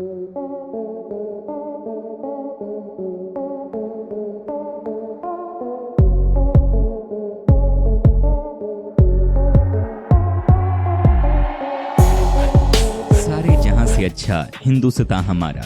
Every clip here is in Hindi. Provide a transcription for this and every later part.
सारे जहां से अच्छा हिंदुस्तान हमारा।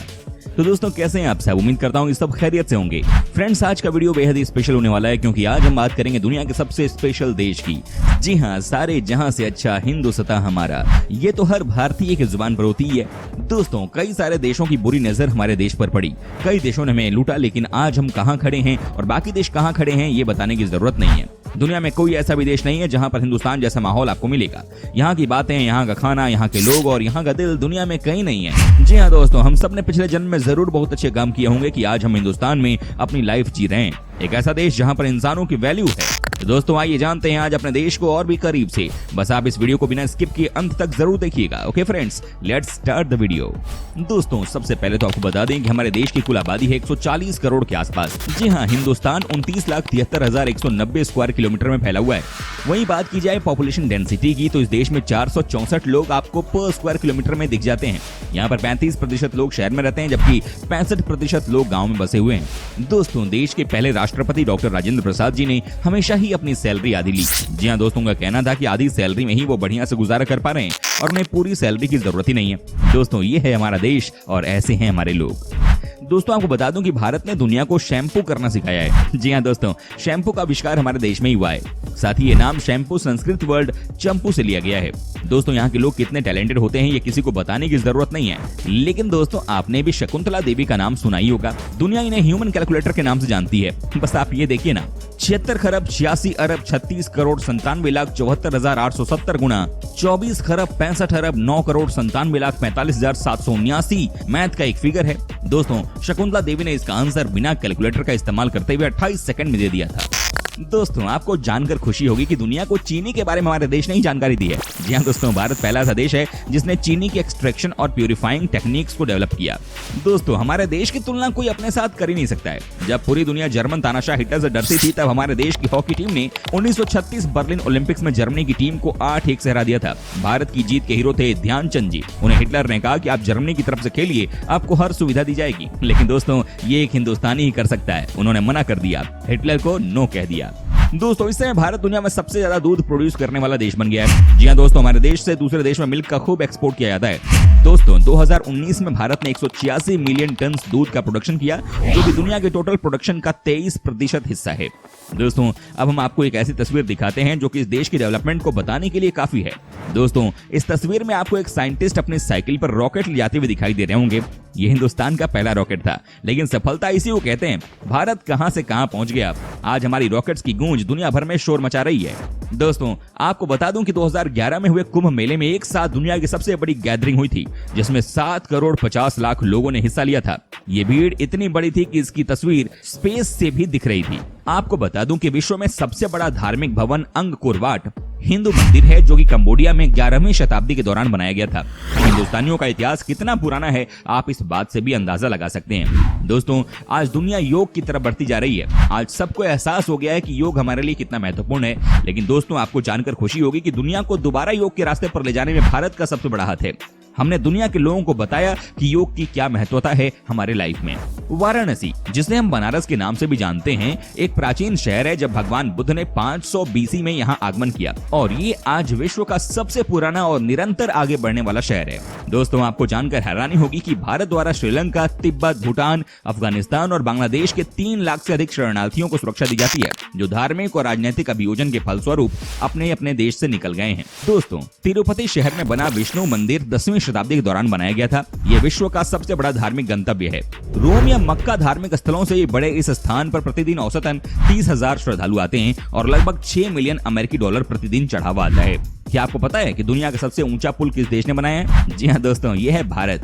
तो दोस्तों कैसे हैं आप सब? उम्मीद करता हूँ कि सब खैरियत से होंगे। फ्रेंड्स, आज का वीडियो बेहद ही स्पेशल होने वाला है क्योंकि आज हम बात करेंगे दुनिया के सबसे स्पेशल देश की। जी हाँ, सारे जहां से अच्छा हिंदुस्तान हमारा। ये तो हर भारतीय की जुबान पर होती है। दोस्तों, कई सारे देशों की बुरी नजर हमारे देश पर पड़ी, कई देशों ने हमें लूटा, लेकिन आज हम कहाँ खड़े हैं और बाकी देश कहाँ खड़े हैं ये बताने की जरूरत नहीं है। दुनिया में कोई ऐसा भी देश नहीं है जहां पर हिंदुस्तान जैसा माहौल आपको मिलेगा। यहाँ की बातें, यहाँ का खाना, यहाँ के लोग और यहाँ का दिल दुनिया में कहीं नहीं है। जी हाँ दोस्तों, हम सब ने पिछले जन्म में जरूर बहुत अच्छे काम किए होंगे कि आज हम हिंदुस्तान में अपनी लाइफ जी रहे हैं, एक ऐसा देश जहाँ पर इंसानों की वैल्यू है। तो दोस्तों आइए जानते हैं आज अपने देश को और भी करीब से। बस आप इस वीडियो को बिना स्किप किए अंत तक जरूर देखिएगा। Okay friends, let's start the video. दोस्तों सबसे पहले तो आपको बता दें कि हमारे देश की कुल आबादी है 140 करोड़ के आसपास। जी हाँ, हिंदुस्तान 29,73,190 स्क्वायर किलोमीटर में फैला हुआ है। वहीं बात की जाए पॉपुलेशन डेंसिटी की तो इस देश में 464 लोग आपको पर स्क्वायर किलोमीटर में दिख जाते हैं। यहाँ पर 35% लोग शहर में रहते हैं जबकि 65% लोग गाँव में बसे हुए हैं। दोस्तों, देश के पहले राष्ट्रपति डॉक्टर राजेंद्र प्रसाद जी ने हमेशा ही अपनी सैलरी आधी ली। जी हाँ, दोस्तों का कहना था कि आधी सैलरी में ही वो बढ़िया से गुजारा कर पा रहे हैं और उन्हें पूरी सैलरी की जरूरत ही नहीं है। दोस्तों, ये है हमारा देश और ऐसे हैं हमारे लोग। दोस्तों आपको बता दूं कि भारत ने दुनिया को शैम्पू करना सिखाया है। जी हाँ दोस्तों, शैम्पू का आविष्कार हमारे देश में ही हुआ है। साथ ही ये नाम शैम्पू संस्कृत वर्ड चंपू से लिया गया है। दोस्तों, यहाँ के लोग कितने टैलेंटेड होते हैं ये किसी को बताने की जरूरत नहीं है। लेकिन दोस्तों, आपने भी शकुंतला देवी का नाम सुना ही होगा। दुनिया इन्हें ह्यूमन कैलकुलेटर के नाम से जानती है। बस आप ये देखिए ना, 76 खरब 86 अरब 36 करोड़ 97,74,870 गुना 24 खरब 65 अरब 9 करोड़ 97,45,779 मैथ का एक फिगर है। दोस्तों, शकुंतला देवी ने इसका आंसर बिना कैलकुलेटर का इस्तेमाल करते हुए 28 सेकंड में दे दिया था। दोस्तों, आपको जानकर खुशी होगी कि दुनिया को चीनी के बारे में हमारे देश ने ही जानकारी दी है। जी हाँ दोस्तों, भारत पहला ऐसा देश है जिसने चीनी की एक्सट्रैक्शन और प्यूरिफाइंग टेक्निक्स को डेवलप किया। दोस्तों, हमारे देश की तुलना कोई अपने साथ कर ही नहीं सकता है। जब पूरी दुनिया जर्मन तानाशाह हिटलर से डरती थी, तब हमारे देश की हॉकी टीम ने 1936 बर्लिन ओलंपिक्स में जर्मनी की टीम को 8-1 से हरा दिया था। भारत की जीत के हीरो थे ध्यानचंद जी। उन्हें हिटलर ने कहा कि आप जर्मनी की तरफ से खेलिए, आपको हर सुविधा दी जाएगी। लेकिन दोस्तों, ये एक हिंदुस्तानी ही कर सकता है। उन्होंने मना कर दिया, हिटलर को नो कह दिया। दोस्तों, इस समय भारत दुनिया में सबसे ज्यादा दूध प्रोड्यूस करने वाला देश बन गया है। जी हाँ दोस्तों, हमारे देश से दूसरे देश में मिल्क का खूब एक्सपोर्ट किया जाता है। दोस्तों, 2019 में भारत ने 186 मिलियन टन दूध का प्रोडक्शन किया, जो कि दुनिया के टोटल प्रोडक्शन का 23% हिस्सा है। दोस्तों, अब हम आपको एक ऐसी तस्वीर दिखाते हैं जो कि इस देश की डेवलपमेंट को बताने के लिए काफी है। दोस्तों, इस तस्वीर में आपको एक साइंटिस्ट अपनी साइकिल पर रॉकेट ले जाते हुए दिखाई दे रहे होंगे। ये हिंदुस्तान का पहला रॉकेट था, लेकिन सफलता इसी को कहते हैं। भारत कहां से कहां पहुंच गया। आज हमारी रॉकेट्स की गूंज दुनिया भर में शोर मचा रही है। दोस्तों, आपको बता दूं कि 2011 में हुए कुंभ मेले में एक साथ दुनिया की सबसे बड़ी गैदरिंग हुई थी, जिसमें 7 करोड़ 50 लाख लोगों ने हिस्सा लिया था। ये भीड़ इतनी बड़ी थी कि इसकी तस्वीर स्पेस से भी दिख रही थी। आपको बता दूं कि विश्व में सबसे बड़ा धार्मिक भवन अंगकोर वाट हिंदू मंदिर है, जो कि कंबोडिया में 11वीं शताब्दी के दौरान बनाया गया था। हिंदुस्तानियों का इतिहास कितना पुराना है आप इस बात से भी अंदाजा लगा सकते हैं। दोस्तों, आज दुनिया योग की तरफ बढ़ती जा रही है। आज सबको एहसास हो गया है कि योग हमारे लिए कितना महत्वपूर्ण है। लेकिन दोस्तों, आपको जानकर खुशी होगी कि दुनिया को दोबारा योग के रास्ते पर ले जाने में भारत का सबसे बड़ा हाथ है। हमने दुनिया के लोगों को बताया कि योग की क्या महत्वता है हमारे लाइफ में। वाराणसी, जिसे हम बनारस के नाम से भी जानते हैं, एक प्राचीन शहर है जब भगवान बुद्ध ने 500 BC में यहाँ आगमन किया और ये आज विश्व का सबसे पुराना और निरंतर आगे बढ़ने वाला शहर है। दोस्तों, आपको जानकर हैरानी होगी कि भारत द्वारा श्रीलंका, तिब्बत, भूटान, अफगानिस्तान और बांग्लादेश के 3 लाख से अधिक शरणार्थियों को सुरक्षा दी जाती है, जो धार्मिक और राजनीतिक अभियोजन के फलस्वरूप अपने अपने देश से निकल गए हैं। दोस्तों, तिरुपति शहर में बना विष्णु मंदिर 10वीं शताब्दी के दौरान बनाया गया था। यह विश्व का सबसे बड़ा धार्मिक गंतव्य है। रोम या मक्का धार्मिक स्थलों से बड़े इस स्थान पर प्रतिदिन औसतन 30,000 श्रद्धालु आते हैं और लगभग 6 मिलियन अमेरिकी डॉलर प्रतिदिन चढ़ावा आता है। क्या आपको पता है कि दुनिया का सबसे ऊंचा पुल किस देश ने बनाया है? जी हाँ दोस्तों, ये है भारत।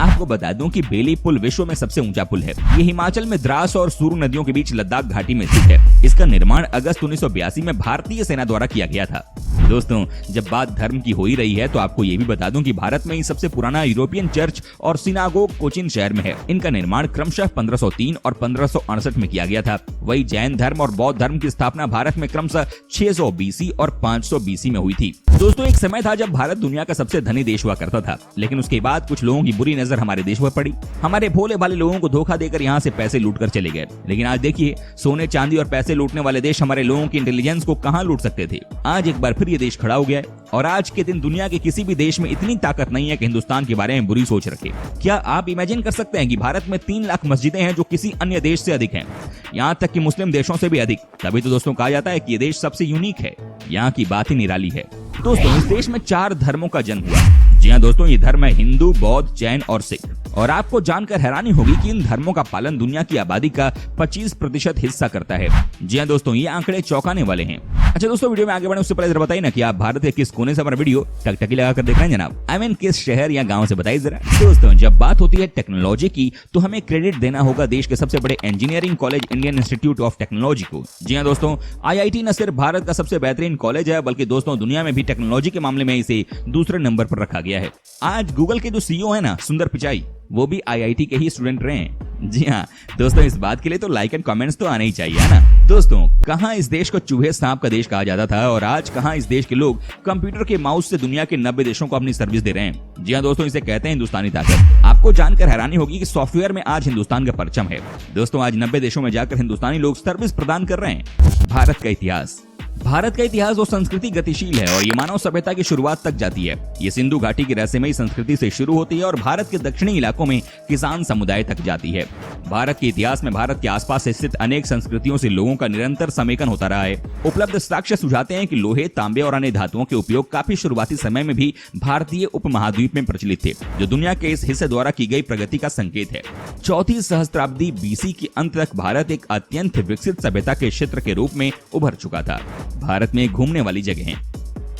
आपको बता दूं कि बेली पुल विश्व में सबसे ऊंचा पुल है। ये हिमाचल में द्रास और सूरू नदियों के बीच लद्दाख घाटी में स्थित है। इसका निर्माण अगस्त 1982 में भारतीय सेना द्वारा किया गया था। दोस्तों, जब बात धर्म की हो ही रही है तो आपको ये भी बता दूं कि भारत में ही सबसे पुराना यूरोपियन चर्च और सिनागोग कोचिन शहर में है। इनका निर्माण क्रमशः 1503 और 1568 में किया गया था। वही जैन धर्म और बौद्ध धर्म की स्थापना भारत में क्रमशः 600 BC और 500 BC में हुई थी। दोस्तों एक समय था जब भारत दुनिया का सबसे धनी देश हुआ करता था, लेकिन उसके बाद कुछ लोगों की बुरी नजर हमारे देश पर पड़ी। हमारे भोले भाले लोगों को धोखा देकर यहाँ से पैसे लूट कर चले गए। लेकिन आज देखिए, सोने चांदी और पैसे लूटने वाले देश हमारे लोगों की इंटेलिजेंस को कहाँ लूट सकते थे। आज एक बार फिर ये देश खड़ा हो गया है और आज के दिन दुनिया के किसी भी देश में इतनी ताकत नहीं है कि हिंदुस्तान के बारे में बुरी सोच रखे। क्या आप इमेजिन कर सकते हैं कि भारत में 3 लाख मस्जिदें हैं जो किसी अन्य देश से अधिक हैं, यहाँ तक कि मुस्लिम देशों से भी अधिक। तभी तो दोस्तों कहा जाता है कि ये देश सबसे यूनिक है। यहाँ की बात ही निराली है। दोस्तों इस देश में 4 धर्मों का जन्म हुआ। जी हाँ दोस्तों, ये धर्म है हिंदू, बौद्ध, जैन और सिख। और आपको जानकर हैरानी होगी कि इन धर्मों का पालन दुनिया की आबादी का 25% हिस्सा करता है। जी हाँ दोस्तों, ये आंकड़े चौंकाने वाले हैं। अच्छा दोस्तों, वीडियो में आगे बढ़ने उससे पहले जरा बताइए ना कि आप भारत के किस कोने से हमारा वीडियो टकटकी लगाकर देख रहे हैं जनाब। आई मीन किस शहर या गांव से बताइए जरा। दोस्तों जब बात होती है टेक्नोलॉजी की तो हमें क्रेडिट देना होगा देश के सबसे बड़े engineering college Indian institute of technology को। जी हाँ दोस्तों, IIT न सिर्फ भारत का सबसे बेहतरीन कॉलेज है बल्कि दोस्तों दुनिया में भी टेक्नोलॉजी के मामले में इसे दूसरे नंबर पर रखा गया है। आज गूगल के जो CEO है ना, सुंदर पिचाई, वो भी IIT के ही स्टूडेंट रहे हैं। जी हाँ दोस्तों, इस बात के लिए तो लाइक एंड कमेंट्स तो आने ही चाहिए, है ना। दोस्तों कहाँ इस देश को चूहे सांप का देश कहा जाता था और आज कहाँ इस देश के लोग कंप्यूटर के माउस से दुनिया के 90 देशों को अपनी सर्विस दे रहे हैं। जी हाँ दोस्तों, इसे कहते हैं हिंदुस्तानी ताकत। आपको जानकर हैरानी होगी कि सॉफ्टवेयर में आज हिंदुस्तान का परचम है। दोस्तों आज 90 देशों में जाकर हिंदुस्तानी लोग सर्विस प्रदान कर रहे हैं। भारत का इतिहास और संस्कृति गतिशील है और ये मानव सभ्यता की शुरुआत तक जाती है। ये सिंधु घाटी की रहस्यमयी संस्कृति से शुरू होती है और भारत के दक्षिणी इलाकों में किसान समुदाय तक जाती है। भारत के इतिहास में भारत के आसपास स्थित अनेक संस्कृतियों से लोगों का निरंतर समेकन होता रहा है। उपलब्ध साक्ष्य सुझाते हैं कि लोहे, तांबे और अन्य धातुओं के उपयोग काफी शुरुआती समय में भी भारतीय उपमहाद्वीप में प्रचलित थे, जो दुनिया के इस हिस्से द्वारा की गई प्रगति का संकेत है। 4वीं सहस्त्राब्दी BC के अंत तक भारत एक अत्यंत विकसित सभ्यता के क्षेत्र के रूप में उभर चुका था। भारत में घूमने वाली जगह है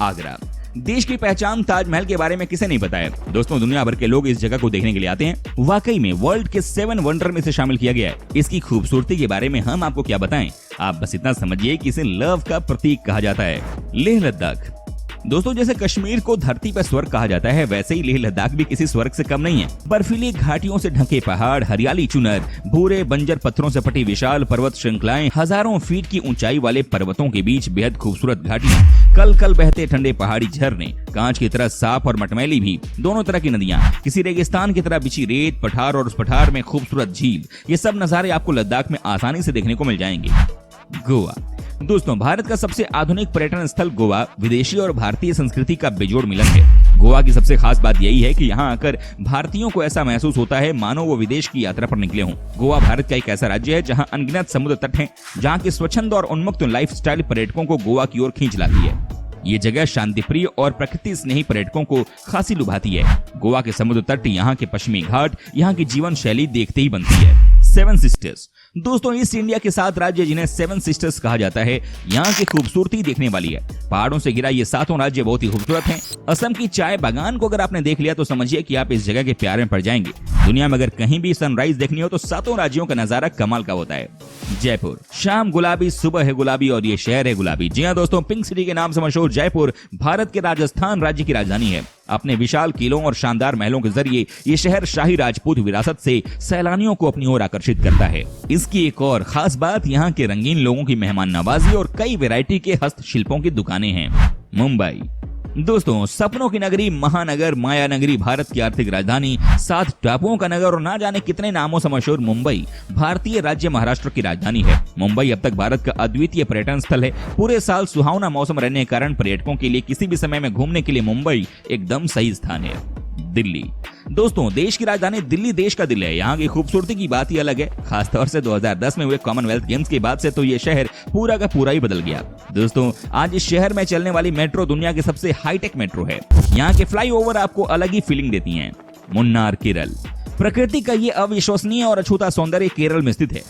आगरा। देश की पहचान ताजमहल के बारे में किसे नहीं पता है। दोस्तों दुनिया भर के लोग इस जगह को देखने के लिए आते हैं। वाकई में वर्ल्ड के 7 वंडर में से शामिल किया गया है। इसकी खूबसूरती के बारे में हम आपको क्या बताएं, आप बस इतना समझिए कि इसे लव का प्रतीक कहा जाता है। लेह लद्दाख। दोस्तों जैसे कश्मीर को धरती पर स्वर्ग कहा जाता है, वैसे ही लेह लद्दाख भी किसी स्वर्ग से कम नहीं है। बर्फीली घाटियों से ढके पहाड़, हरियाली चुनर, भूरे बंजर पत्थरों से पटी विशाल पर्वत श्रृंखलाएं, हजारों फीट की ऊंचाई वाले पर्वतों के बीच बेहद खूबसूरत घाटियां, कल कल बहते ठंडे पहाड़ी झरने, कांच की तरह साफ और मटमैली भी दोनों तरह की नदियां, किसी रेगिस्तान की तरह बिछी रेत, पठार और उस पठार में खूबसूरत झील, ये सब नजारे आपको लद्दाख में आसानी से देखने को मिल जाएंगे। गोवा। दोस्तों भारत का सबसे आधुनिक पर्यटन स्थल गोवा विदेशी और भारतीय संस्कृति का बेजोड़ मिलन है। गोवा की सबसे खास बात यही है कि यहाँ आकर भारतीयों को ऐसा महसूस होता है मानो वो विदेश की यात्रा पर निकले हों। गोवा भारत का एक ऐसा राज्य है जहाँ अनगिनत समुद्र तट हैं, जहाँ की स्वच्छंद और उन्मुक्त लाइफस्टाइल पर्यटकों को गोवा की ओर खींच लाती है। ये जगह शांतिप्रिय और प्रकृति स्नेही पर्यटकों को खासी लुभाती है। गोवा के समुद्र तट, यहाँ के पश्चिमी घाट, यहाँ की जीवन शैली देखते ही बनती है। 7 सिस्टर्स। दोस्तों ईस्ट इंडिया के 7 राज्य जिन्हें 7 सिस्टर्स कहा जाता है, यहाँ की खूबसूरती देखने वाली है। पहाड़ों से घिरा ये 7 राज्य बहुत ही खूबसूरत हैं। असम की चाय बागान को अगर आपने देख लिया तो समझिए कि आप इस जगह के प्यार में पड़ जाएंगे। दुनिया में अगर कहीं भी सनराइज देखनी हो तो 7 राज्यों का नजारा कमाल का होता है। जयपुर। शाम गुलाबी, सुबह है गुलाबी और ये शहर है गुलाबी। जी हाँ दोस्तों, पिंक सिटी के नाम से मशहूर जयपुर भारत के राजस्थान राज्य की राजधानी है। अपने विशाल किलों और शानदार महलों के जरिए ये शहर शाही राजपूत विरासत से सैलानियों को अपनी ओर आकर्षित करता है। इसकी एक और खास बात यहाँ के रंगीन लोगों की मेहमान नवाजी और कई वैरायटी के हस्तशिल्पों की दुकानें हैं। मुंबई। दोस्तों सपनों की नगरी, महानगर, माया नगरी, भारत की आर्थिक राजधानी, 7 टापुओं का नगर और ना जाने कितने नामों से मशहूर मुंबई भारतीय राज्य महाराष्ट्र की राजधानी है। मुंबई अब तक भारत का अद्वितीय पर्यटन स्थल है। पूरे साल सुहावना मौसम रहने के कारण पर्यटकों के लिए किसी भी समय में घूमने के लिए मुंबई एकदम सही स्थान है। दिल्ली। दोस्तों देश की राजधानी दिल्ली देश का दिल है। यहाँ की खूबसूरती की बात ही अलग है। खासतौर से 2010 में हुए कॉमनवेल्थ गेम्स के बाद से तो ये शहर पूरा का पूरा ही बदल गया। दोस्तों आज इस शहर में चलने वाली मेट्रो दुनिया की सबसे हाईटेक मेट्रो है। यहाँ के फ्लाईओवर आपको अलग ही फीलिंग देती हैं। मुन्नार, केरल। प्रकृति का ये अविश्वसनीय और अछूता सौंदर्य केरल में स्थित है।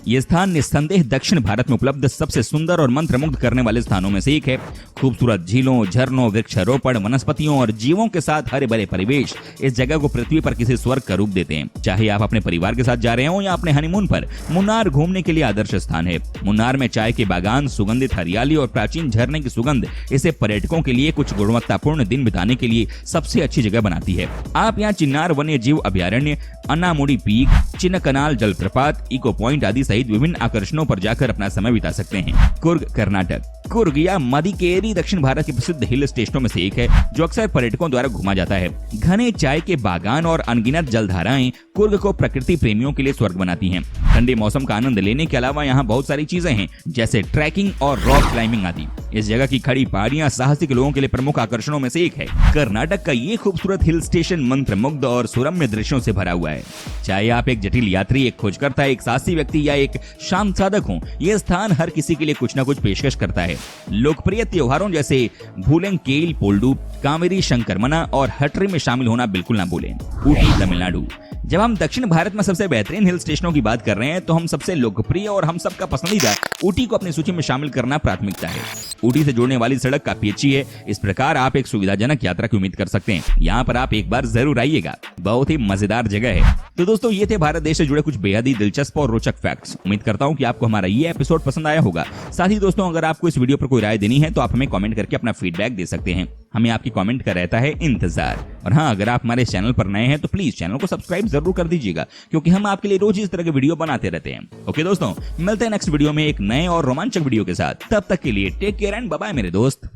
ये स्थान निस्संदेह दक्षिण भारत में उपलब्ध सबसे सुंदर और मंत्रमुग्ध करने वाले स्थानों में से एक है। खूबसूरत झीलों, झरनों, वृक्षारोपण, वनस्पतियों और जीवों के साथ हरे भरे परिवेश इस जगह को पृथ्वी पर किसी स्वर्ग का रूप देते हैं। चाहे आप अपने परिवार के साथ जा रहे हो या अपने हनीमून पर, मुन्नार घूमने के लिए आदर्श स्थान है। मुन्नार में चाय के बागान, सुगंधित हरियाली और प्राचीन झरने की सुगंध इसे पर्यटकों के लिए कुछ गुणवत्तापूर्ण दिन बिताने के लिए सबसे अच्छी जगह बनाती है। आप यहाँ चिन्नार वन्य जीव अभ्यारण्य, अन्नामुडी पीक, चिन्नकनाल जलप्रपात, इको पॉइंट आदि सहित विभिन्न आकर्षणों पर जाकर अपना समय बिता सकते हैं। कुर्ग कर्नाटक। कुर्ग या मदिकेरी दक्षिण भारत के प्रसिद्ध हिल स्टेशनों में से एक है जो अक्सर पर्यटकों द्वारा घूमा जाता है। घने चाय के बागान और अनगिनत जलधाराएं कुर्ग को प्रकृति प्रेमियों के लिए स्वर्ग बनाती हैं। ठंडे मौसम का आनंद लेने के अलावा यहाँ बहुत सारी चीजें हैं जैसे ट्रैकिंग और रॉक क्लाइंबिंग आदि। इस जगह की खड़ी पहाड़ियां साहसिक लोगों के लिए प्रमुख आकर्षणों में से एक है। कर्नाटक का ये खूबसूरत हिल स्टेशन मंत्रमुग्ध और सुरम्य दृश्यों से भरा हुआ है। चाहे आप एक जटिल यात्री, एक खोजकर्ता, एक साहसी व्यक्ति या एक शांत साधक हो, ये स्थान हर किसी के लिए कुछ न कुछ पेशकश करता है। लोकप्रिय त्योहारों जैसे भूलेंकेल पोल्डू, कावेरी शंकरमना और हटरी में शामिल होना बिल्कुल ना भूलें। ऊटी तमिलनाडु। जब हम दक्षिण भारत में सबसे बेहतरीन हिल स्टेशनों की बात कर रहे हैं तो हम सबसे लोकप्रिय और हम सबका पसंदीदा ऊटी को अपनी सूची में शामिल करना प्राथमिकता है। ऊटी से जोड़ने वाली सड़क काफी अच्छी है। इस प्रकार आप एक सुविधाजनक यात्रा की उम्मीद कर सकते हैं। यहाँ पर आप एक बार जरूर आइएगा, बहुत ही मजेदार जगह है। तो दोस्तों, ये थे भारत देश से जुड़े कुछ बेहद ही दिलचस्प और रोचक फैक्ट्स। उम्मीद करता हूँ कि आपको हमारा ये एपिसोड पसंद आया होगा। साथ ही दोस्तों, अगर आपको इस वीडियो पर कोई राय देनी है तो आप हमें कमेंट करके अपना फीडबैक दे सकते हैं। हमें आपकी कमेंट का रहता है इंतजार। और हाँ, अगर आप हमारे चैनल पर नए हैं तो प्लीज चैनल को सब्सक्राइब जरूर कर दीजिएगा, क्योंकि हम आपके लिए रोज इस तरह के वीडियो बनाते रहते हैं। ओके दोस्तों, मिलते हैं नेक्स्ट वीडियो में एक नए और रोमांचक वीडियो के साथ। तब तक के लिए take care and bye bye मेरे दोस्त।